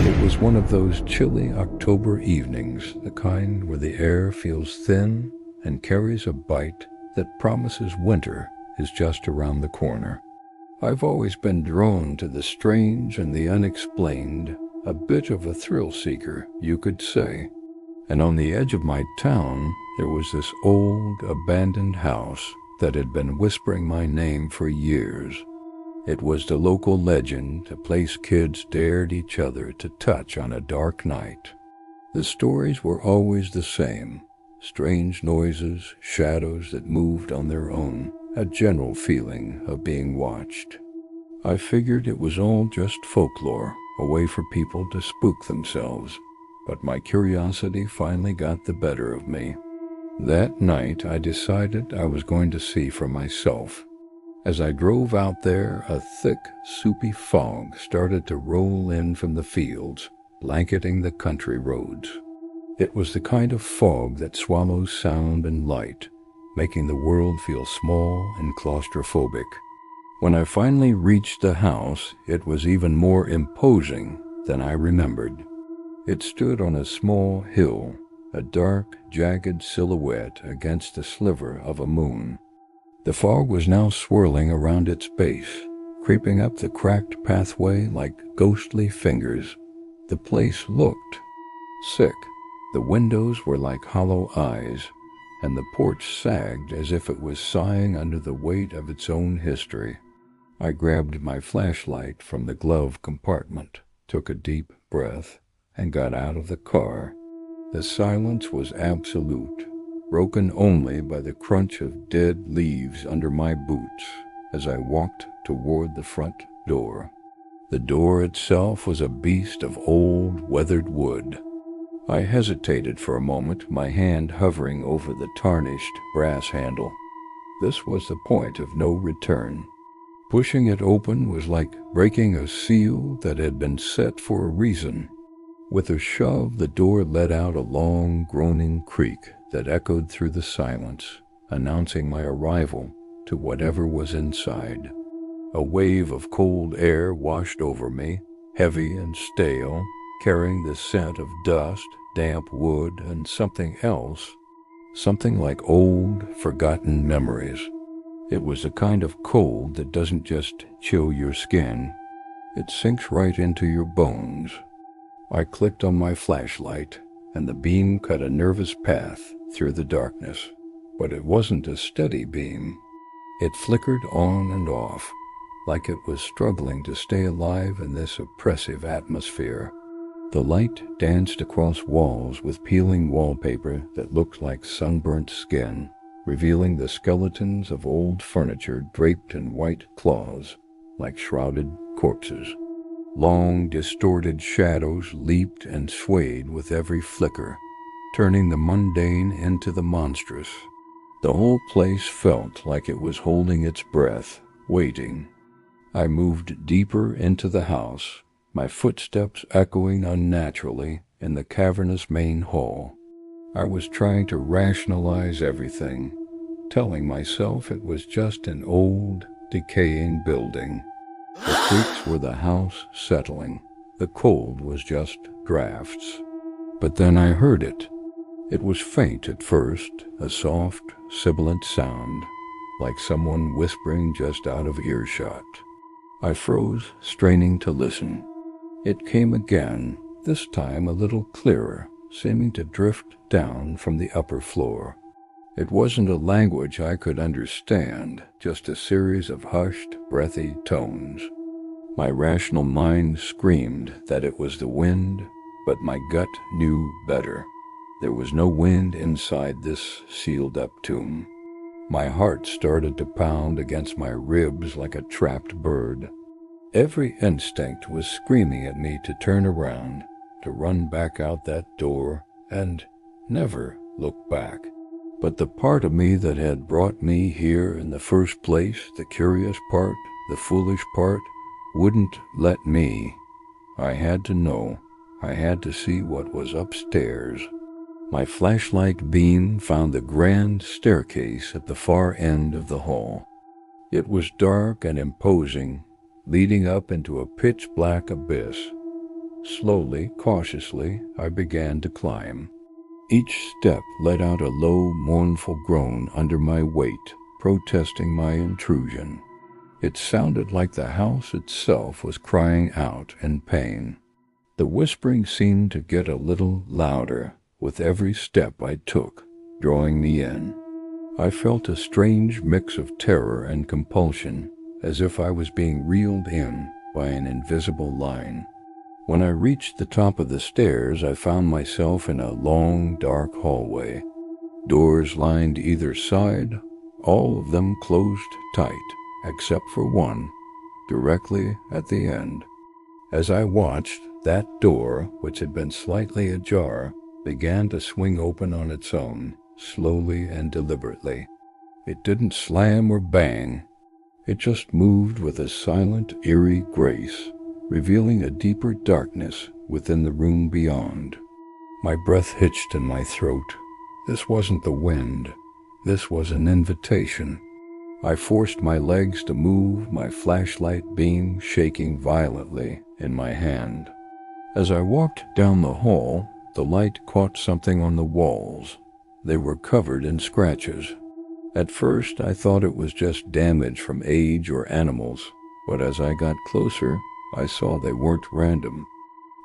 It was one of those chilly October evenings, the kind where the air feels thin and carries a bite that promises winter is just around the corner. I've always been drawn to the strange and the unexplained, a bit of a thrill seeker, you could say. And on the edge of my town, there was this old, abandoned house that had been whispering my name for years. It was the local legend, a place kids dared each other to touch on a dark night. The stories were always the same: strange noises, shadows that moved on their own, a general feeling of being watched. I figured it was all just folklore, a way for people to spook themselves, but my curiosity finally got the better of me. That night I decided I was going to see for myself. As I drove out there, a thick, soupy fog started to roll in from the fields, blanketing the country roads. It was the kind of fog that swallows sound and light, making the world feel small and claustrophobic. When I finally reached the house, it was even more imposing than I remembered. It stood on a small hill, a dark, jagged silhouette against the sliver of a moon. The fog was now swirling around its base, creeping up the cracked pathway like ghostly fingers. The place looked sick. The windows were like hollow eyes, and the porch sagged as if it was sighing under the weight of its own history. I grabbed my flashlight from the glove compartment, took a deep breath, and got out of the car. The silence was absolute, broken only by the crunch of dead leaves under my boots as I walked toward the front door. The door itself was a beast of old, weathered wood. I hesitated for a moment, my hand hovering over the tarnished brass handle. This was the point of no return. Pushing it open was like breaking a seal that had been set for a reason. With a shove, the door let out a long, groaning creak that echoed through the silence, announcing my arrival to whatever was inside. A wave of cold air washed over me, heavy and stale, carrying the scent of dust, damp wood, and something else, something like old, forgotten memories. It was the kind of cold that doesn't just chill your skin, it sinks right into your bones. I clicked on my flashlight, and the beam cut a nervous path through the darkness. But it wasn't a steady beam. It flickered on and off, like it was struggling to stay alive in this oppressive atmosphere. The light danced across walls with peeling wallpaper that looked like sunburnt skin, revealing the skeletons of old furniture draped in white cloths, like shrouded corpses. Long, distorted shadows leaped and swayed with every flicker, turning the mundane into the monstrous. The whole place felt like it was holding its breath, waiting. I moved deeper into the house, my footsteps echoing unnaturally in the cavernous main hall. I was trying to rationalize everything, telling myself it was just an old, decaying building. The creaks were the house settling. The cold was just drafts. But then I heard it. It was faint at first, a soft, sibilant sound, like someone whispering just out of earshot. I froze, straining to listen. It came again, this time a little clearer, seeming to drift down from the upper floor. It wasn't a language I could understand, just a series of hushed, breathy tones. My rational mind screamed that it was the wind, but my gut knew better. There was no wind inside this sealed-up tomb. My heart started to pound against my ribs like a trapped bird. Every instinct was screaming at me to turn around, to run back out that door, and never look back. But the part of me that had brought me here in the first place, the curious part, the foolish part, wouldn't let me. I had to know. I had to see what was upstairs. My flashlight beam found the grand staircase at the far end of the hall. It was dark and imposing, leading up into a pitch-black abyss. Slowly, cautiously, I began to climb. Each step let out a low, mournful groan under my weight, protesting my intrusion. It sounded like the house itself was crying out in pain. The whispering seemed to get a little louder with every step I took, drawing me in. I felt a strange mix of terror and compulsion, as if I was being reeled in by an invisible line. When I reached the top of the stairs, I found myself in a long, dark hallway. Doors lined either side, all of them closed tight, except for one, directly at the end. As I watched, that door, which had been slightly ajar, began to swing open on its own, slowly and deliberately. It didn't slam or bang. It just moved with a silent, eerie grace, revealing a deeper darkness within the room beyond. My breath hitched in my throat. This wasn't the wind. This was an invitation. I forced my legs to move, my flashlight beam shaking violently in my hand. As I walked down the hall, the light caught something on the walls. They were covered in scratches. At first, I thought it was just damage from age or animals, but as I got closer, I saw they weren't random.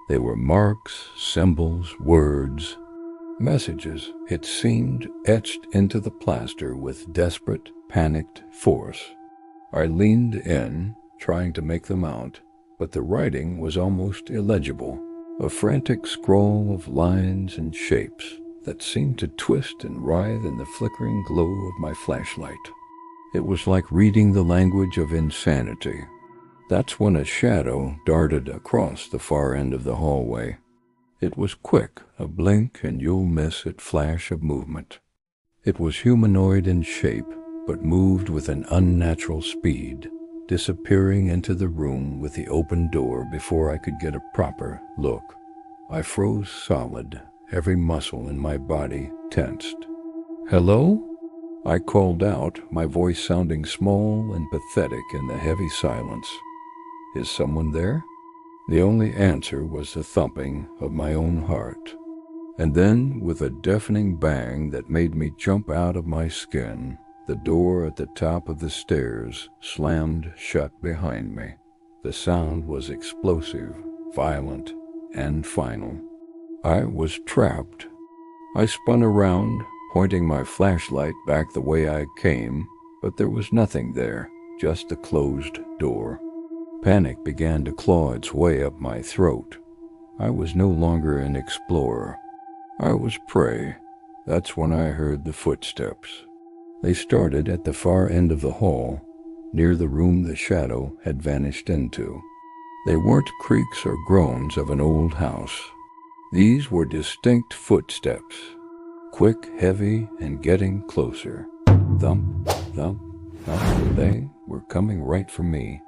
They were marks, symbols, words, messages, it seemed, etched into the plaster with desperate, panicked force. I leaned in, trying to make them out, but the writing was almost illegible, a frantic scroll of lines and shapes that seemed to twist and writhe in the flickering glow of my flashlight. It was like reading the language of insanity. That's when a shadow darted across the far end of the hallway. It was quick, a blink and you'll miss it flash of movement. It was humanoid in shape, but moved with an unnatural speed, disappearing into the room with the open door before I could get a proper look. I froze solid, every muscle in my body tensed. "Hello?" I called out, my voice sounding small and pathetic in the heavy silence. "Is someone there?" The only answer was the thumping of my own heart. And then, with a deafening bang that made me jump out of my skin, the door at the top of the stairs slammed shut behind me. The sound was explosive, violent, and final. I was trapped. I spun around, pointing my flashlight back the way I came, but there was nothing there, just a closed door. Panic began to claw its way up my throat. I was no longer an explorer. I was prey. That's when I heard the footsteps. They started at the far end of the hall, near the room the shadow had vanished into. They weren't creaks or groans of an old house. These were distinct footsteps, quick, heavy, and getting closer. Thump, thump, thump. They were coming right for me.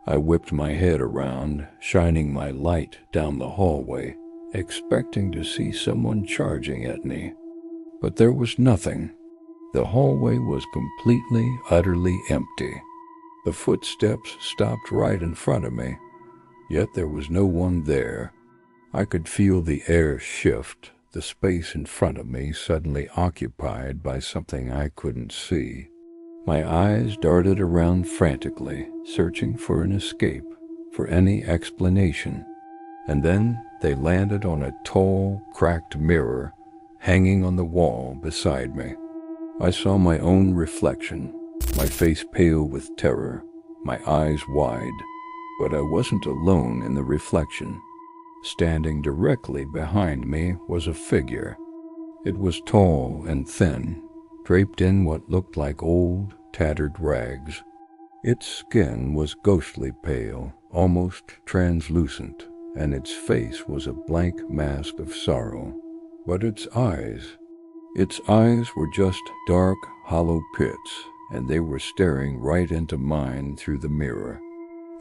I whipped my head around, shining my light down the hallway, expecting to see someone charging at me. But there was nothing. The hallway was completely, utterly empty. The footsteps stopped right in front of me, yet there was no one there. I could feel the air shift, the space in front of me suddenly occupied by something I couldn't see. My eyes darted around frantically, searching for an escape, for any explanation. And then they landed on a tall, cracked mirror hanging on the wall beside me. I saw my own reflection, my face pale with terror, my eyes wide. But I wasn't alone in the reflection. Standing directly behind me was a figure. It was tall and thin, draped in what looked like old, tattered rags. Its skin was ghostly pale, almost translucent, and its face was a blank mask of sorrow. But its eyes were just dark, hollow pits, and they were staring right into mine through the mirror.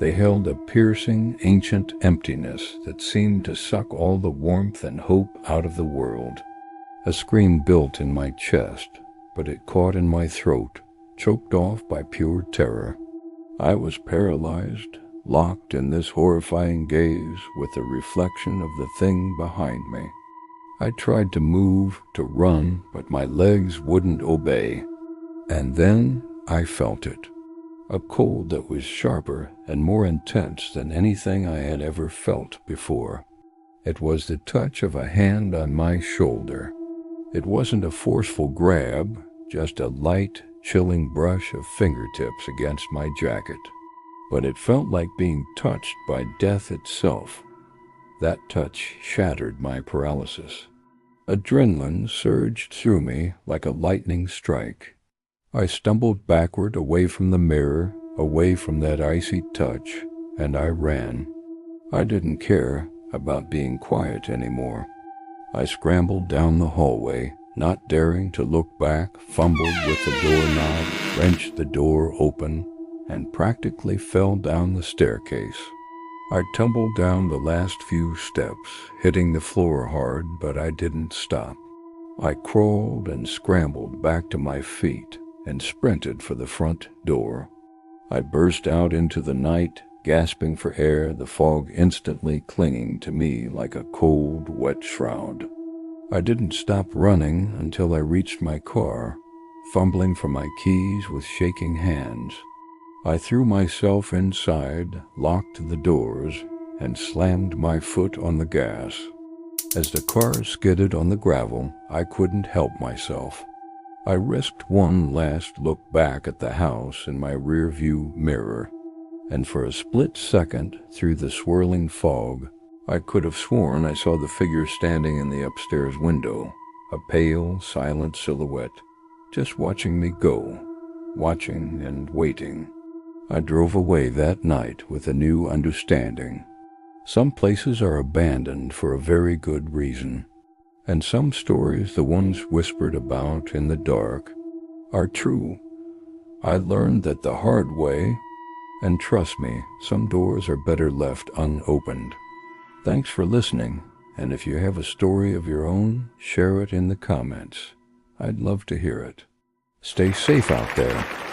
They held a piercing, ancient emptiness that seemed to suck all the warmth and hope out of the world. A scream built in my chest, but it caught in my throat, choked off by pure terror. I was paralyzed, locked in this horrifying gaze with the reflection of the thing behind me. I tried to move, to run, but my legs wouldn't obey. And then I felt it. A cold that was sharper and more intense than anything I had ever felt before. It was the touch of a hand on my shoulder. It wasn't a forceful grab, just a light, chilling brush of fingertips against my jacket. But it felt like being touched by death itself. That touch shattered my paralysis. Adrenaline surged through me like a lightning strike. I stumbled backward away from the mirror, away from that icy touch, and I ran. I didn't care about being quiet anymore. I scrambled down the hallway, not daring to look back, fumbled with the doorknob, wrenched the door open, and practically fell down the staircase. I tumbled down the last few steps, hitting the floor hard, but I didn't stop. I crawled and scrambled back to my feet and sprinted for the front door. I burst out into the night, gasping for air, the fog instantly clinging to me like a cold, wet shroud. I didn't stop running until I reached my car, fumbling for my keys with shaking hands. I threw myself inside, locked the doors, and slammed my foot on the gas. As the car skidded on the gravel, I couldn't help myself. I risked one last look back at the house in my rearview mirror, and for a split second, through the swirling fog, I could have sworn I saw the figure standing in the upstairs window, a pale, silent silhouette, just watching me go, watching and waiting. I drove away that night with a new understanding. Some places are abandoned for a very good reason, and some stories, the ones whispered about in the dark, are true. I learned that the hard way, and trust me, some doors are better left unopened. Thanks for listening, and if you have a story of your own, share it in the comments. I'd love to hear it. Stay safe out there.